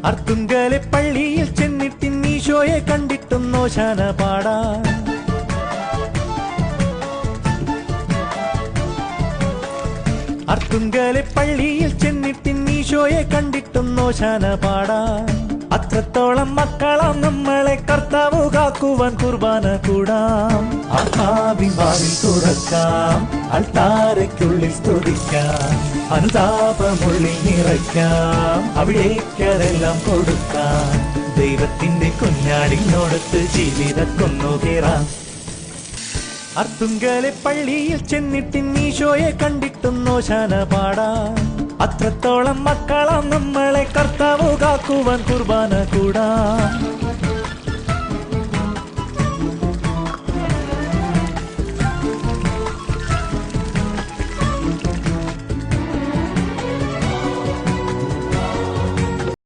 അർത്തുങ്കലെ പള്ളിയിൽ ചെന്നിട്ടിൻ ഈശോയെ കണ്ടിട്ടും നോശാന പാടാൻ. അർത്തുങ്കലെ പള്ളിയിൽ ചെന്നിട്ടിൻ ഈശോയെ കണ്ടിട്ടും നോശാന പാടാൻ. അത്രത്തോളം മക്കളാം നമ്മളെ കർത്താവ് കാക്കുവാൻ കുർബാന കൂടാം. ആത്മാവിൻ വാതിൽ തുറക്കാം, അൾത്താരയ്ക്കുള്ളിൽ സ്തുതിക്കാം, അനുതാപമുള്ളിൽ നിറയ്ക്കാം, അവിടേക്കതെല്ലാം കൊടുക്കാം. ദൈവത്തിന്റെ കുഞ്ഞാടിനോടത്ത് ജീവിതക്കൊന്നു കയറാം. അർത്തുങ്കലെ പള്ളിയിൽ ചെന്നിട്ടിൻ ഈശോയെ കണ്ടിട്ടും നോശാന പാടാൻ. അത്രത്തോളം മക്കളാം നമ്മളെ കർത്താവ് കാക്കുവാൻ കുർബാന കൂടാം.